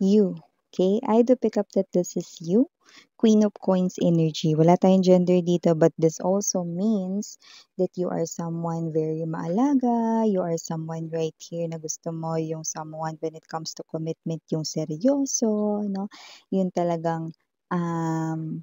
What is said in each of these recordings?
you. Okay? I do pick up that this is you. Queen of Coins energy. Wala tayong gender dito, but this also means that you are someone very maalaga. You are someone right here na gusto mo yung someone when it comes to commitment, yung seryoso, no? Yun talagang um,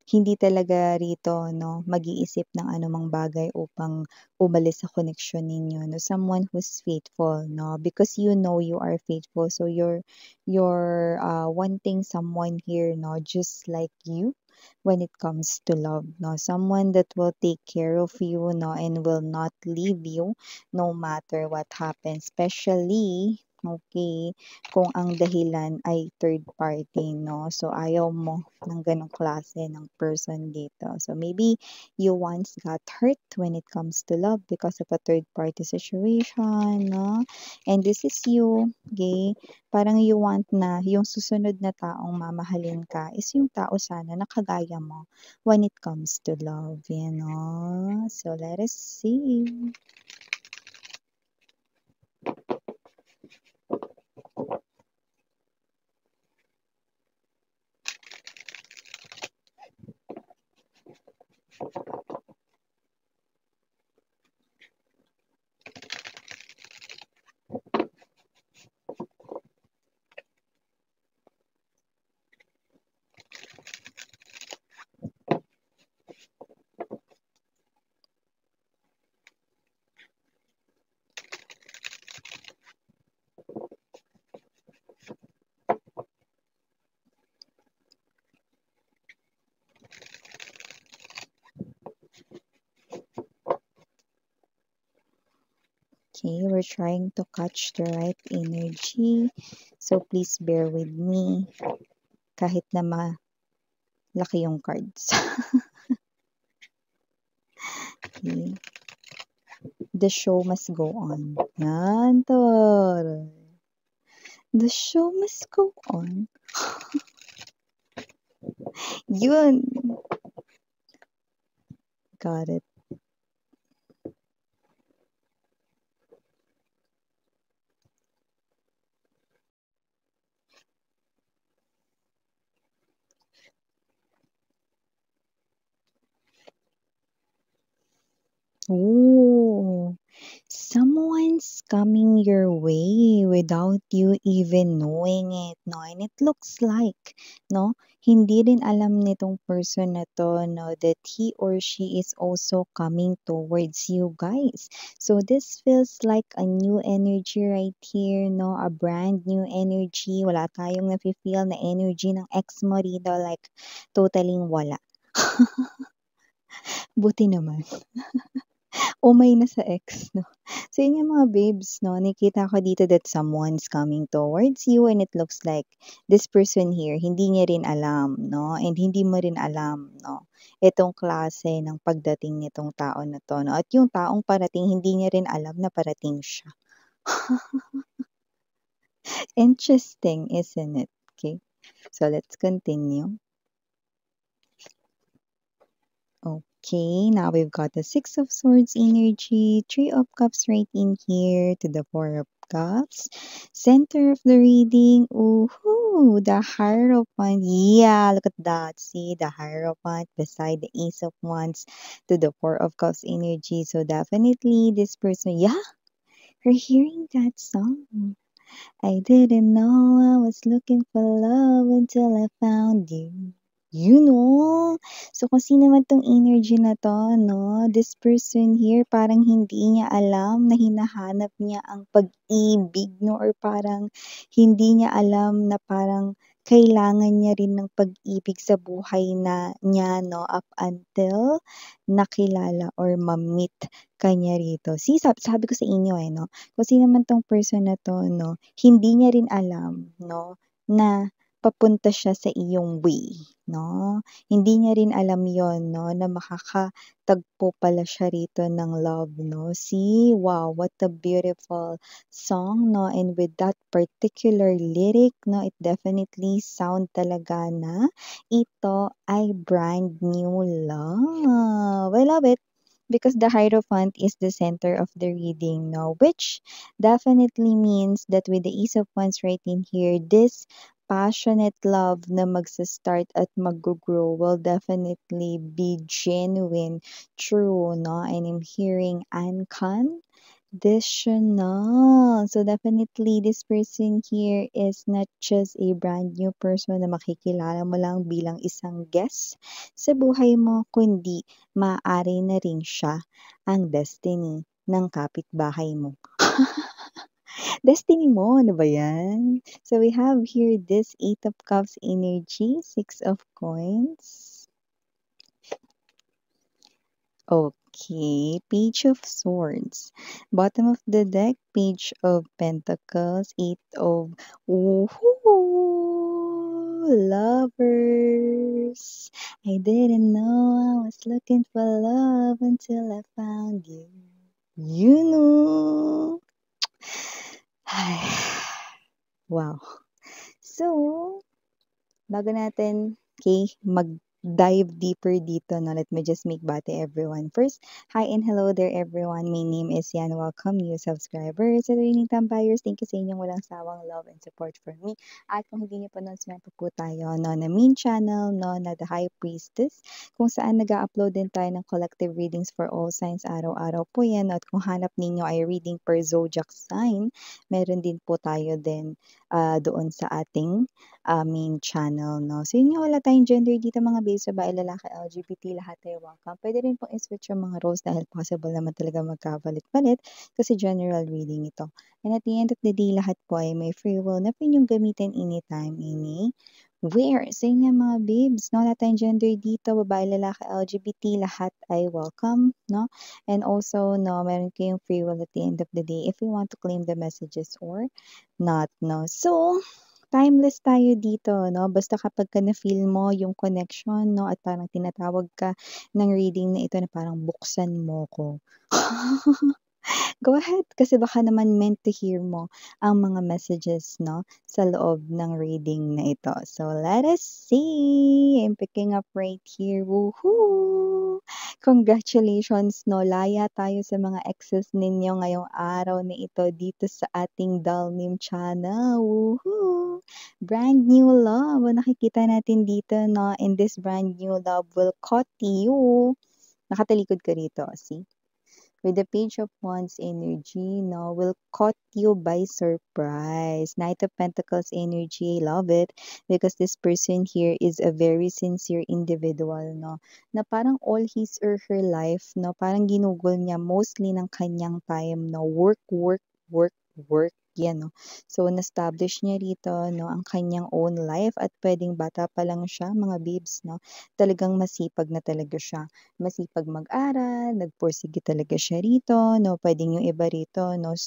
hindi talaga rito, no, mag-iisip ng anumang bagay upang umalis sa connection ninyo, no, someone who's faithful, no, because you know you are faithful, so you're wanting someone here, no, just like you when it comes to love, no, someone that will take care of you, no, and will not leave you no matter what happens, especially okay, kung ang dahilan ay third party, no? So, ayaw mo ng ganong klase ng person dito. So, maybe you once got hurt when it comes to love because of a third party situation, no? And this is you, okay? Parang you want na yung susunod na taong mamahalin ka is yung tao sana na kagaya mo when it comes to love, you know? So, let us see. Okay, we're trying to catch the right energy. So please bear with me kahit na malaki yung cards. Okay. The show must go on. Yan, Tor. The show must go on. Yun. Got it. Oh, someone's coming your way without you even knowing it, no? And it looks like, no, hindi rin alam nitong person na to, no, that he or she is also coming towards you guys. So this feels like a new energy right here, no? A brand new energy. Wala tayong nafe-feel na energy ng ex mo rito, like totally wala. Buti naman. Umay na sa ex, no? So, yun yung mga babes, no? Nakita ko dito that someone's coming towards you and it looks like this person here, hindi niya rin alam, no? And hindi mo rin alam, no? Itong klase ng pagdating nitong tao na to, no? At yung taong parating, hindi niya rin alam na parating siya. Interesting, isn't it? Okay. So, let's continue. Okay, now we've got the Six of Swords energy, Three of Cups right in here to the Four of Cups. Center of the reading, ooh, the Hierophant. Yeah, look at that. See, the Hierophant beside the Ace of Wands to the Four of Cups energy. So definitely this person, yeah, you're hearing that song. I didn't know I was looking for love until I found you. You know? So, kasi naman tong energy na to, no? This person here, parang hindi niya alam na hinahanap niya ang pag-ibig, no? Or parang hindi niya alam na parang kailangan niya rin ng pag-ibig sa buhay na niya, no? Up until nakilala or ma-meet kanya rito. See, sabi ko sa inyo eh, no? Kasi naman tong person na to, no? Hindi niya rin alam, no? Na papunta siya sa iyong way, no? Hindi niya rin alam yon, no, na makakatagpo pala siya rito ng love, no? See, wow, what a beautiful song, no? And with that particular lyric, no, it definitely sound talaga na ito ay brand new love. I love it. Because the Hierophant is the center of the reading, no? Which definitely means that with the Ace of Wands right in here, this passionate love na magsa-start at mag-grow will definitely be genuine, true, no? And I'm hearing unconditional. So definitely this person here is not just a brand new person na makikilala mo lang bilang isang guest sa buhay mo, kundi maaari na rin siya ang destiny ng kapitbahay mo. Destiny mo, ano ba yan? So we have here this Eight of Cups energy, Six of Coins. Okay, Page of Swords. Bottom of the deck, Page of Pentacles, Eight of Lovers. I didn't know I was looking for love until I found you. You know. Ay, wow. So, bago natin, okay, mag-dive deeper dito, no, let me just make bate everyone. First, hi and hello there everyone. My name is Yan. Welcome new subscribers at Raining Tampayers. Thank you sa inyong walang sawang love and support for me. At kung hindi niyo pa nun, sumama po tayo, no, na main channel, no, na The High Priestess, kung saan nag-upload din tayo ng collective readings for all signs araw-araw po yan. At kung hanap ninyo ay reading per zodiac sign, meron din po tayo din doon sa ating main channel, no? So, yun nga, wala tayong gender dito mga babes, babae, lalaki, LGBT, lahat tayo welcome. Pwede rin pong i-switch yung mga roles dahil possible naman talaga magkapalit-palit kasi general reading ito. And at the end of the day, lahat po ay may free will na pwede yung gamitin anytime, anywhere. So, yun nga mga babes, no? Wala tayong gender dito, babae, lalaki, LGBT, lahat ay welcome, no? And also, no, meron kayong free will at the end of the day if you want to claim the messages or not, no? So, timeless tayo dito, no? Basta kapagka na-feel mo yung connection, no? At parang tinatawag ka ng reading na ito na parang buksan mo ko. Go ahead, kasi baka naman meant to hear mo ang mga messages, no? Sa loob ng reading na ito. So, let us see. I'm picking up right here. Woohoo! Congratulations, no? Laya tayo sa mga exes ninyo ngayong araw na ito dito sa ating Dalnim channel. Woohoo! Brand new love. Nakikita natin dito, no? And this brand new love will caught you. Nakatalikod ka rito, see? With the Page of Wands energy, no, will caught you by surprise. Knight of Pentacles energy, I love it because this person here is a very sincere individual, no, na parang all his or her life, no, parang ginugol niya mostly ng kanyang time, no, work, work, work, work, yan, no. So, na-establish niya rito, no, ang kanyang own life at pwedeng bata pa lang siya, mga babes, no, talagang masipag na talaga siya. Masipag mag-aral, nagpursige talaga siya rito, no, puwedeng yung iba rito, no,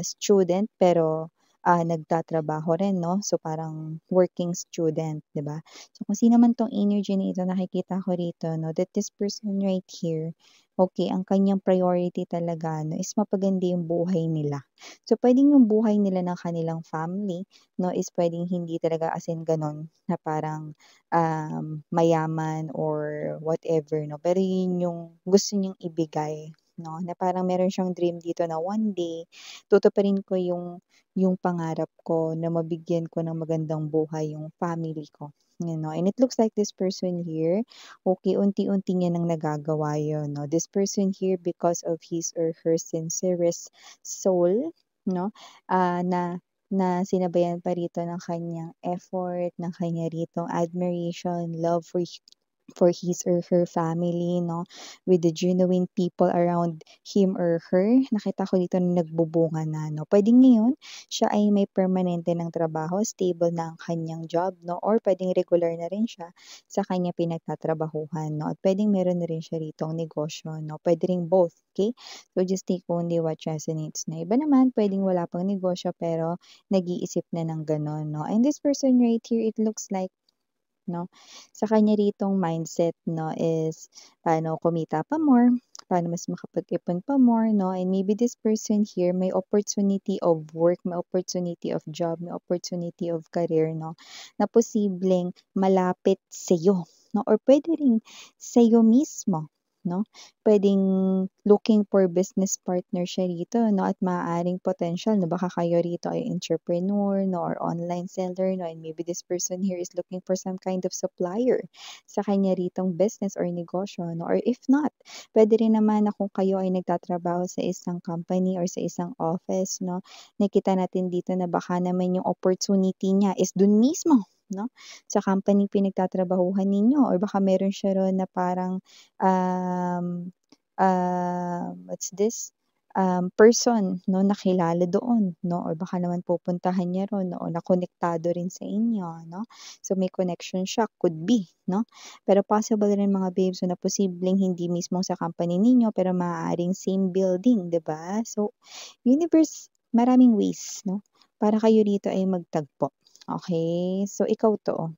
student pero, nagtatrabaho rin, no, so parang working student, 'di ba? So kung sino man 'tong energy na ito, nakikita ko rito, no, that this person right here, okay, ang kanyang priority talaga, no, is mapaganda yung buhay nila. So puwedeng yung buhay nila ng kanilang family, no, is puwedeng hindi talaga as in gano'n na parang mayaman or whatever, no? Pero yun yung gusto niyang ibigay, no? Na parang meron siyang dream dito na one day, tutuparin ko yung pangarap ko na mabigyan ko ng magandang buhay yung family ko. You know? And it looks like this person here, okay, unti-unti niya nang nagagawa yun, no? This person here, because of his or her sincerest soul, no? Na sinabayan pa rito ng kanyang effort, ng kanya ritong admiration, love for his or her family, no? With the genuine people around him or her. Nakita ko dito na nagbubunga na, no? Pwedeng ngayon, siya ay may permanente ng trabaho, stable na ang kanyang job, no? Or pwedeng regular na rin siya sa kanya pinagtatrabahuhan, no? At pwedeng meron na rin siya ritong negosyo, no? Pwede ring both, okay? So just take only what resonates na. Iba naman, pwedeng wala pang negosyo pero nag-iisip na ng gano'n, no? And this person right here, it looks like, no, sa kanya ritong mindset, no, is paano kumita pa more, paano mas makapag-ipon pa more, no, and maybe this person here may opportunity of work, may opportunity of job, may opportunity of career, no, na posibleng malapit sa'yo, no, or pwede rin sa'yo mismo, no? Puwedeng looking for business partner siya rito, no? At maaaring potential na baka kayo rito ay entrepreneur, no? Or online seller, no? And maybe this person here is looking for some kind of supplier sa kanya ritong business or negosyo, no? Or if not, puwede rin naman na kung kayo ay nagtatrabaho sa isang company or sa isang office, no? Nakita natin dito na baka naman yung opportunity niya is dun mismo, no? Sa company pinagtatrabahuhan ninyo or baka meron siya ron na parang, what's this, person 'no, na kilala doon 'no or baka naman pupuntahan niya ron 'no o na konektado rin sa inyo 'no. So, may connection siya, could be 'no. Pero possible rin mga babes na posibleng hindi mismo sa company ninyo pero maaaring same building, 'di ba? So, universe, maraming ways 'no, para kayo rito ay magtagpo. Okay, so ikaw 'to,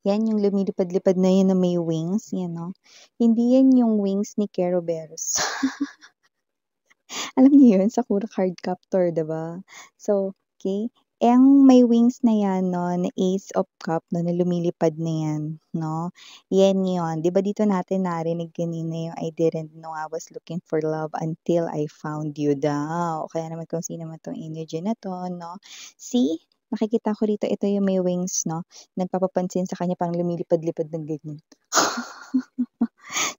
'yan yung lumilipad-lipad na 'yan na may wings, 'yan 'no. Hindi 'yan yung wings ni Care Bears. Alam niyo 'yun, Sakura Card Captor, 'di ba? So, okay, ang may wings na 'yan 'no, na Ace of Cup 'no, na lumilipad na 'yan 'no, 'yan 'yun. 'Di ba dito natin narinig kanina yung I didn't know I was looking for love until I found you daw. Kaya naman kung sino man 'tong energy na 'to 'no, see, nakikita ko rito ito yung may wings 'no, nagpapapansin sa kanya parang lumilipad-lipad ng ganyan.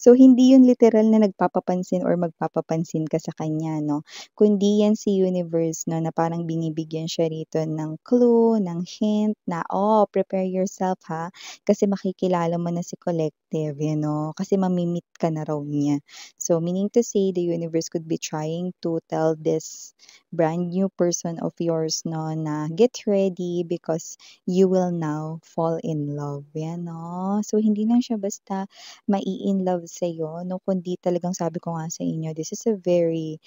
So, hindi yun literal na nagpapapansin or magpapapansin ka sa kanya 'no, kundi yan si universe 'no, na parang binibigyan siya rito ng clue, ng hint na, "Oh, prepare yourself ha, kasi makikilala mo na si collective," yan 'no, kasi mami-meet ka na raw niya. So, meaning to say the universe could be trying to tell this brand new person of yours 'no, na get ready because you will now fall in love, yan 'no. So, hindi lang siya basta mai-in-love sa'yo 'no, kundi talagang sabi ko nga sa inyo, this is a very,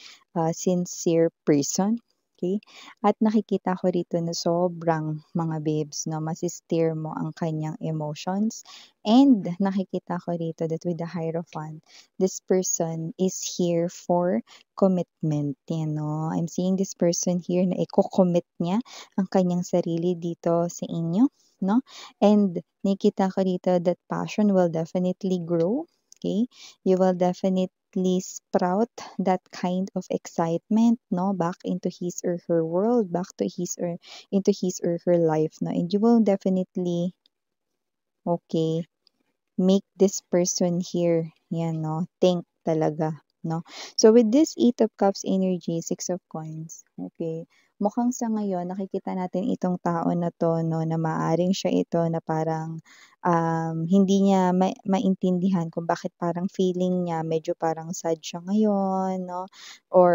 sincere person, okay. At nakikita ko rito na sobrang mga babes 'no, masi-steer mo ang kanyang emotions and nakikita ko rito that with the Hierophant, this person is here for commitment, yan 'no. I'm seeing this person here na iko-commit niya ang kanyang sarili dito sa inyo 'no, and nakikita ko dito that passion will definitely grow, okay? You will definitely sprout that kind of excitement, no, back into his or her world, back to his or into his or her life, no, and you will definitely, okay, make this person here, yan, no, think talaga, no. So, with this Eight of Cups energy, Six of Coins, okay, mukhang sa ngayon nakikita natin itong tao na 'to 'no, na maaaring siya ito na parang, hindi niya maintindihan kung bakit parang feeling niya medyo parang sad siya ngayon 'no, or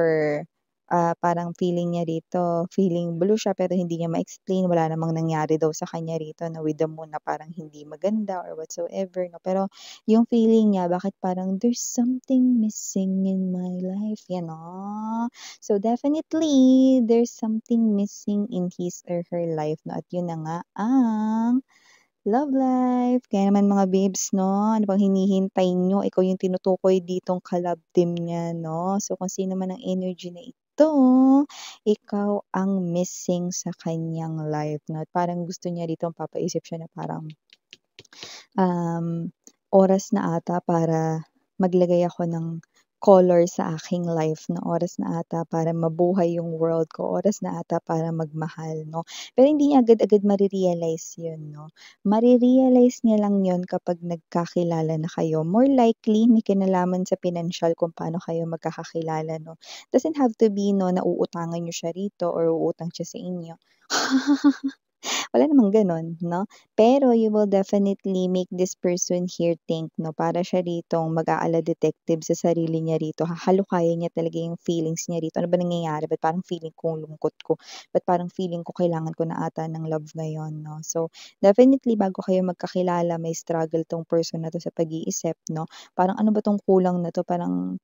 parang feeling niya rito, feeling blue siya pero hindi niya ma-explain, wala namang nangyari daw sa kanya rito na with the moon na parang hindi maganda or whatsoever 'no. Pero yung feeling niya bakit parang there's something missing in my life, yan 'no. So definitely there's something missing in his or her life 'no at yun na nga ang love life. Kaya naman mga babes 'no, ano bang hinihintay niyo? Ikaw yung tinutukoy ditong ka-love team niya 'no. So kung sino man ang energy na ito, ikaw ang missing sa kanyang life 'no, at parang gusto niya ditong papaisip siya na parang, oras na ata para maglagay ako ng color sa aking life 'no, oras na ata para mabuhay yung world ko, oras na ata para magmahal 'no. Pero hindi niya agad-agad mare-realize yun 'no, mare-realize niya lang yun kapag nagkakilala na kayo. More likely may kinalaman sa pinansiyal kung paano kayo magkakakilala 'no. Doesn't have to be 'no na uutangan niyo siya rito or uutang siya sa inyo. Wala namang gano'n 'no, pero you will definitely make this person here think 'no, para siya ritong mag-a-ala detective sa sarili niya rito, hahalukayin niya talaga yung feelings niya rito. Ano ba nangyayari, ba't parang feeling ko ang lungkot ko, ba't parang feeling ko kailangan ko na ata ng love ngayon 'no. So, definitely bago kayo magkakilala may struggle 'tong person na 'to sa pag-iisip 'no, parang ano ba 'tong kulang na 'to, parang,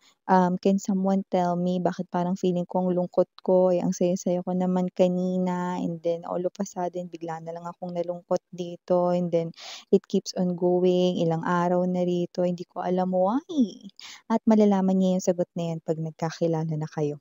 can someone tell me bakit parang feeling ko ang lungkot ko, eh, ang saya-saya ko naman kanina and then all of a sudden bigla na lang akong nalungkot dito and then it keeps on going, ilang araw na rito, hindi ko alam why. At malalaman niya yung sagot na yan 'pag nagkakilala na kayo.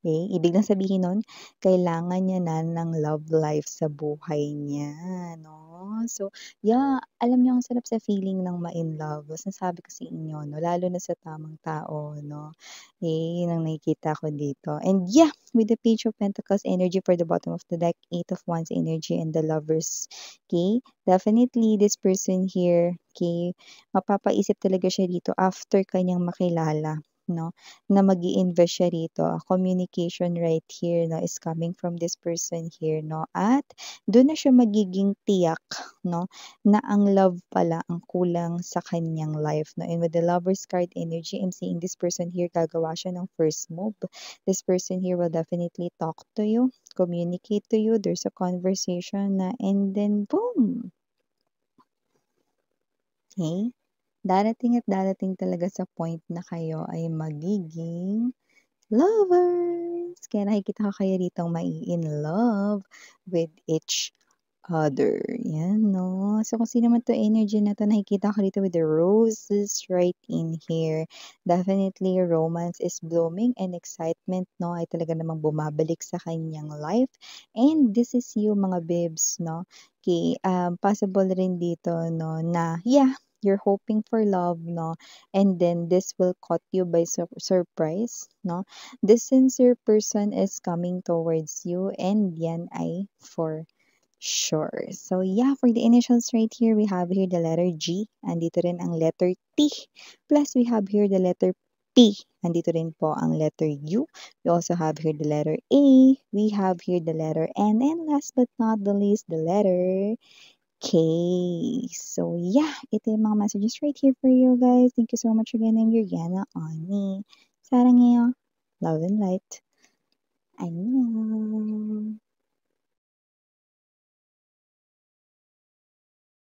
Okay, ibig lang sabihin nun, kailangan niya na ng love life sa buhay niya 'no. no? So, yeah, alam niyo ang sarap sa feeling ng ma-in love. Sinasabi ko sa inyo, no? Lalo na sa tamang tao, no? Eh, yun ang nakikita ko dito. And yeah, with the Page of Pentacles energy for the bottom of the deck, Eight of Wands energy, and the Lovers. Okay? Definitely, this person here, okay, mapapaisip talaga siya dito after kanyang makilala, no? Na mag-i-invest siya rito. Communication right here, no, is coming from this person here, no? At doon na siya magiging tiyak, no, na ang love pala ang kulang sa kanyang life, no? And with the Lover's card energy, I'm seeing this person here gagawa siya ng first move. This person here will definitely talk to you, communicate to you. There's a conversation na, and then boom! Okay? Darating at darating talaga sa point na kayo ay magiging lovers. Kaya nakikita ko kayo ditong mai-in love with each other. Yan, no? So, kung sino man to energy na to, nakikita ko dito with the roses right in here. Definitely, romance is blooming and excitement, no, ay talaga namang bumabalik sa kanyang life. And this is you, mga bibs, no? Okay, possible rin dito, no, na, yeah, you're hoping for love, no? And then this will caught you by surprise, no? This sincere person is coming towards you, and yan ay for sure. So yeah, for the initials right here, we have here the letter G. Andito rin ang letter T. Plus, we have here the letter P. Andito rin po ang letter U. We also have here the letter A. We have here the letter N. And last but not the least, the letter K. So yeah, ito yung mga messages right here for you guys. Thank you so much again. I'm your Yana Ani. Sarangayo. Love and light. Annyeong.